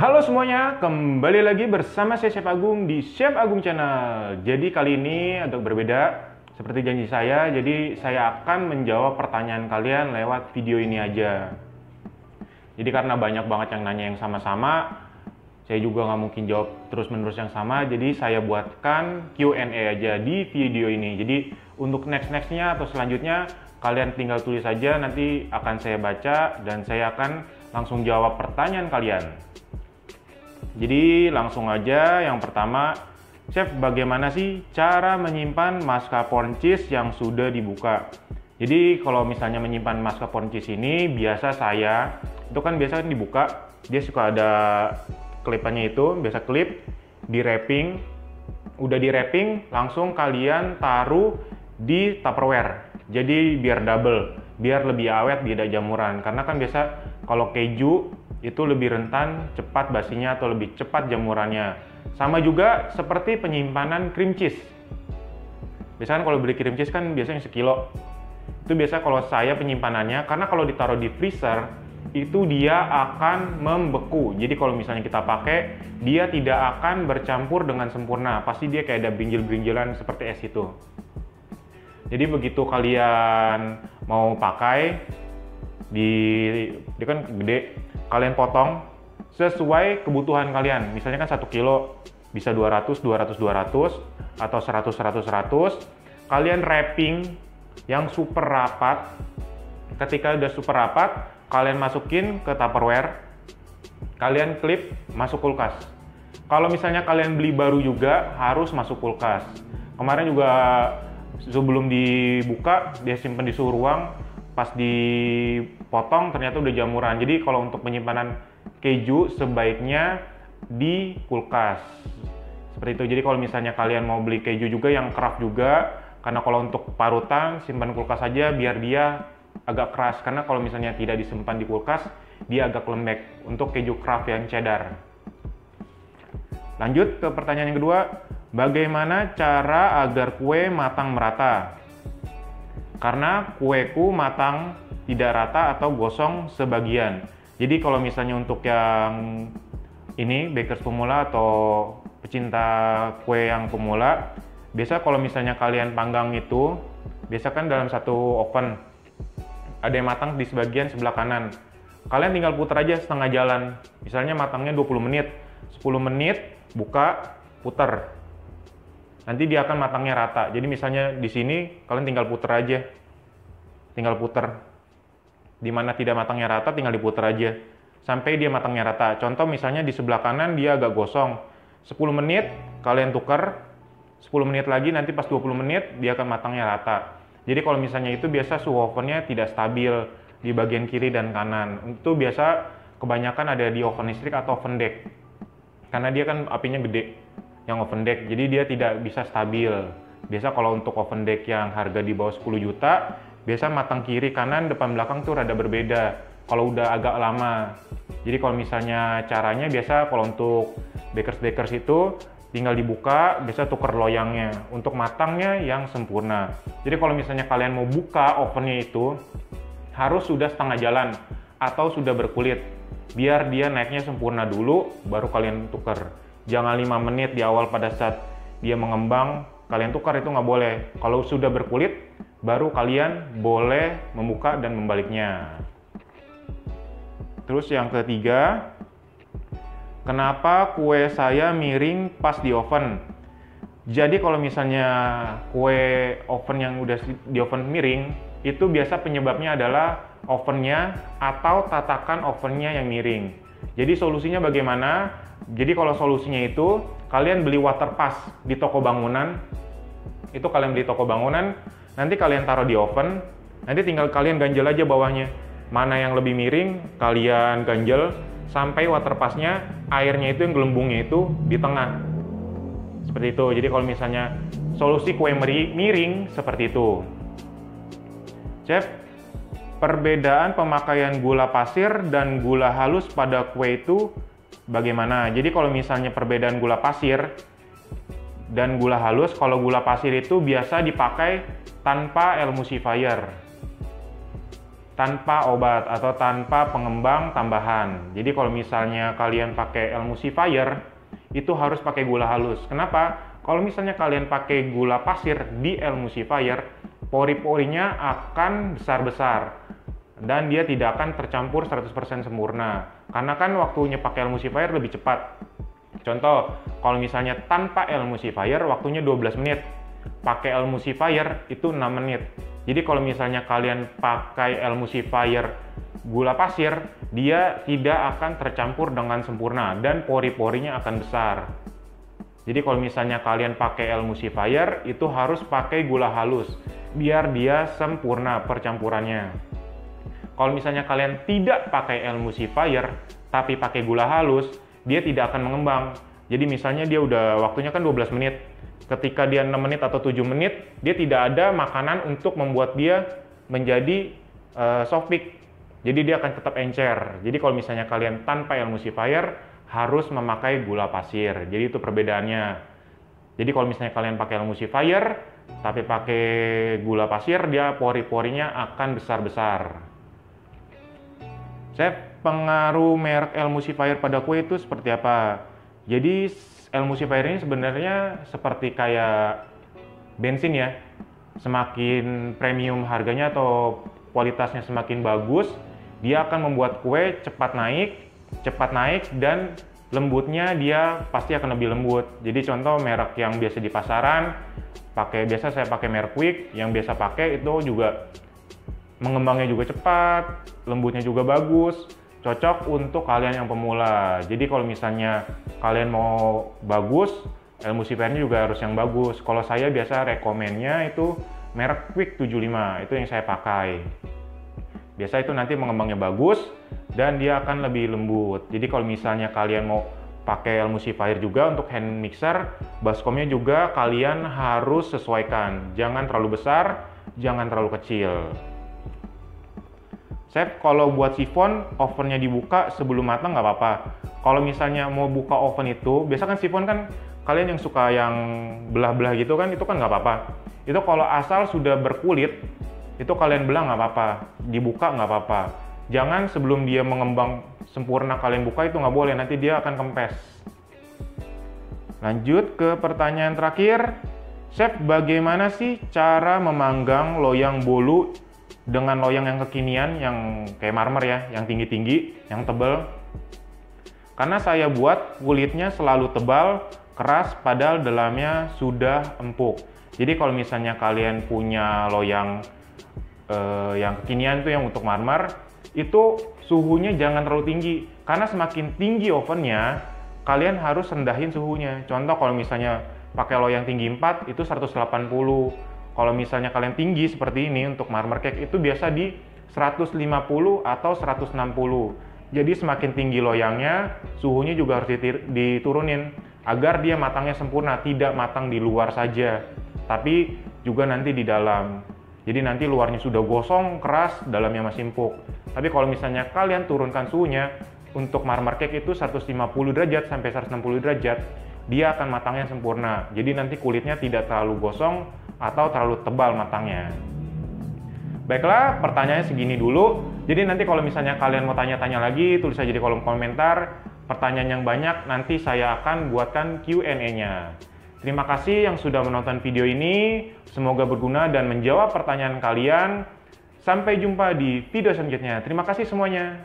Halo semuanya, kembali lagi bersama saya Chef Agung di Chef Agung Channel. Jadi kali ini agak berbeda, seperti janji saya. Jadi saya akan menjawab pertanyaan kalian lewat video ini aja. Jadi karena banyak banget yang nanya yang sama-sama, saya juga nggak mungkin jawab terus-menerus yang sama. Jadi saya buatkan Q&A aja di video ini. Jadi untuk next-nextnya atau selanjutnya, kalian tinggal tulis saja, nanti akan saya baca dan saya akan langsung jawab pertanyaan kalian. Jadi langsung aja, yang pertama, Chef, bagaimana sih cara menyimpan mascarpone cheese yang sudah dibuka? Jadi kalau misalnya menyimpan mascarpone cheese ini, biasa saya, itu kan biasa dibuka, dia suka ada klipannya itu, biasa klip, di wrapping, udah di wrapping, langsung kalian taruh di Tupperware. Jadi biar double, biar lebih awet, tidak jamuran. Karena kan biasa kalau keju, itu lebih rentan cepat basinya atau lebih cepat jamurannya. Sama juga seperti penyimpanan cream cheese. Biasanya kalau beli cream cheese kan biasanya sekilo. Itu biasa kalau saya penyimpanannya, karena kalau ditaruh di freezer, itu dia akan membeku. Jadi kalau misalnya kita pakai, dia tidak akan bercampur dengan sempurna. Pasti dia kayak ada berinjil-berinjilan seperti es itu. Jadi begitu kalian mau pakai, dia kan gede, kalian potong sesuai kebutuhan kalian. Misalnya kan 1 kilo bisa 200, 200, 200 atau 100, 100, 100. Kalian wrapping yang super rapat. Ketika udah super rapat, kalian masukin ke Tupperware. Kalian klip, masuk kulkas. Kalau misalnya kalian beli baru juga harus masuk kulkas. Kemarin juga sebelum dibuka, dia simpan di suhu ruang. Pas dipotong ternyata udah jamuran. Jadi kalau untuk penyimpanan keju sebaiknya di kulkas seperti itu. Jadi kalau misalnya kalian mau beli keju juga yang craft juga, karena kalau untuk parutan simpan kulkas aja biar dia agak keras. Karena kalau misalnya tidak disimpan di kulkas, dia agak lembek untuk keju craft yang cheddar. Lanjut ke pertanyaan yang kedua, bagaimana cara agar kue matang merata? Karena kueku matang tidak rata atau gosong sebagian. Jadi kalau misalnya untuk yang ini, bakers pemula atau pecinta kue yang pemula, biasa kalau misalnya kalian panggang itu, biasa kan dalam satu oven, ada yang matang di sebagian sebelah kanan. Kalian tinggal putar aja setengah jalan. Misalnya matangnya 20 menit, 10 menit, buka, putar. Nanti dia akan matangnya rata. Jadi misalnya di sini kalian tinggal puter aja, tinggal puter. Dimana tidak matangnya rata tinggal diputer aja sampai dia matangnya rata. Contoh misalnya di sebelah kanan dia agak gosong, 10 menit kalian tukar, 10 menit lagi, nanti pas 20 menit dia akan matangnya rata. Jadi kalau misalnya itu biasa suhu ovennya tidak stabil di bagian kiri dan kanan. Itu biasa kebanyakan ada di oven listrik atau oven deck. Karena dia kan apinya gede yang oven deck, jadi dia tidak bisa stabil. Biasa kalau untuk oven deck yang harga di bawah 10 juta, biasa matang kiri, kanan, depan, belakang tuh rada berbeda kalau udah agak lama. Jadi kalau misalnya caranya biasa kalau untuk bakers itu tinggal dibuka, biasa tuker loyangnya untuk matangnya yang sempurna. Jadi kalau misalnya kalian mau buka ovennya itu harus sudah setengah jalan atau sudah berkulit, biar dia naiknya sempurna dulu baru kalian tuker. Jangan 5 menit di awal pada saat dia mengembang, kalian tukar, itu nggak boleh. Kalau sudah berkulit, baru kalian boleh membuka dan membaliknya. Terus yang ketiga, kenapa kue saya miring pas di oven? Jadi kalau misalnya kue oven yang udah di oven miring, itu biasa penyebabnya adalah ovennya atau tatakan ovennya yang miring. Jadi solusinya bagaimana? Jadi kalau solusinya itu, kalian beli water pass di toko bangunan. Itu kalian beli toko bangunan, nanti kalian taruh di oven, nanti tinggal kalian ganjel aja bawahnya. Mana yang lebih miring, kalian ganjel sampai water passnya, airnya itu yang gelembungnya itu di tengah. Seperti itu. Jadi kalau misalnya solusi kue miring seperti itu. Chef, perbedaan pemakaian gula pasir dan gula halus pada kue itu bagaimana? Jadi kalau misalnya perbedaan gula pasir dan gula halus, kalau gula pasir itu biasa dipakai tanpa emulsifier. tanpa obat atau tanpa pengembang tambahan. Jadi kalau misalnya kalian pakai emulsifier, itu harus pakai gula halus. Kenapa? Kalau misalnya kalian pakai gula pasir di emulsifier, pori-porinya akan besar-besar dan dia tidak akan tercampur 100% sempurna. Karena kan waktunya pakai emulsifier lebih cepat. Contoh, kalau misalnya tanpa emulsifier waktunya 12 menit. Pakai emulsifier itu 6 menit. Jadi kalau misalnya kalian pakai emulsifier gula pasir, dia tidak akan tercampur dengan sempurna dan pori-porinya akan besar. Jadi kalau misalnya kalian pakai emulsifier, itu harus pakai gula halus biar dia sempurna percampurannya. Kalau misalnya kalian tidak pakai emulsifier tapi pakai gula halus, dia tidak akan mengembang. Jadi misalnya dia udah waktunya kan 12 menit. Ketika dia 6 menit atau 7 menit, dia tidak ada makanan untuk membuat dia menjadi soft peak. Jadi dia akan tetap encer. Jadi kalau misalnya kalian tanpa emulsifier, harus memakai gula pasir. Jadi itu perbedaannya. Jadi kalau misalnya kalian pakai emulsifier, tapi pakai gula pasir, dia pori-porinya akan besar-besar. Pengaruh merek emulsifier pada kue itu seperti apa? Jadi emulsifier ini sebenarnya seperti kayak bensin ya. Semakin premium harganya atau kualitasnya semakin bagus, dia akan membuat kue cepat naik dan lembutnya dia pasti akan lebih lembut. Jadi contoh merek yang biasa di pasaran, biasa saya pakai merek Quick, yang biasa pakai itu juga mengembangnya juga cepat, lembutnya juga bagus. Cocok untuk kalian yang pemula. Jadi kalau misalnya kalian mau bagus, emulsifiernya juga harus yang bagus. Kalau saya biasa rekomennya itu merek Quick 75, itu yang saya pakai. Biasa itu nanti mengembangnya bagus dan dia akan lebih lembut. Jadi kalau misalnya kalian mau pakai emulsifier juga untuk hand mixer, baskomnya juga kalian harus sesuaikan. Jangan terlalu besar, jangan terlalu kecil. Kalau buat sifon, ovennya dibuka sebelum matang nggak apa-apa. Kalau misalnya mau buka oven itu, biasa kan sifon kan kalian yang suka yang belah-belah gitu kan, itu kan nggak apa-apa. Itu kalau asal sudah berkulit, itu kalian belah nggak apa-apa, dibuka nggak apa-apa. Jangan sebelum dia mengembang sempurna kalian buka, itu nggak boleh, nanti dia akan kempes. Lanjut ke pertanyaan terakhir. Chef, bagaimana sih cara memanggang loyang bolu dengan loyang yang kekinian, yang kayak marmer ya, yang tinggi-tinggi, yang tebal? Karena saya buat kulitnya selalu tebal, keras, padahal dalamnya sudah empuk. Jadi kalau misalnya kalian punya loyang yang kekinian itu yang untuk marmer, itu suhunya jangan terlalu tinggi. Karena semakin tinggi ovennya, kalian harus rendahin suhunya. Contoh kalau misalnya pakai loyang tinggi 4, itu 180. Kalau misalnya kalian tinggi seperti ini untuk marmer cake, itu biasa di 150 atau 160. Jadi semakin tinggi loyangnya, suhunya juga harus diturunin agar dia matangnya sempurna, tidak matang di luar saja, tapi juga nanti di dalam. Jadi nanti luarnya sudah gosong, keras, dalamnya masih empuk. Tapi kalau misalnya kalian turunkan suhunya, untuk marmer cake itu 150 derajat sampai 160 derajat, dia akan matangnya sempurna. Jadi nanti kulitnya tidak terlalu gosong atau terlalu tebal matangnya. Baiklah, pertanyaannya segini dulu. Jadi nanti kalau misalnya kalian mau tanya-tanya lagi, tulis aja di kolom komentar. Pertanyaan yang banyak, nanti saya akan buatkan Q&A-nya. Terima kasih yang sudah menonton video ini. Semoga berguna dan menjawab pertanyaan kalian. Sampai jumpa di video selanjutnya. Terima kasih semuanya.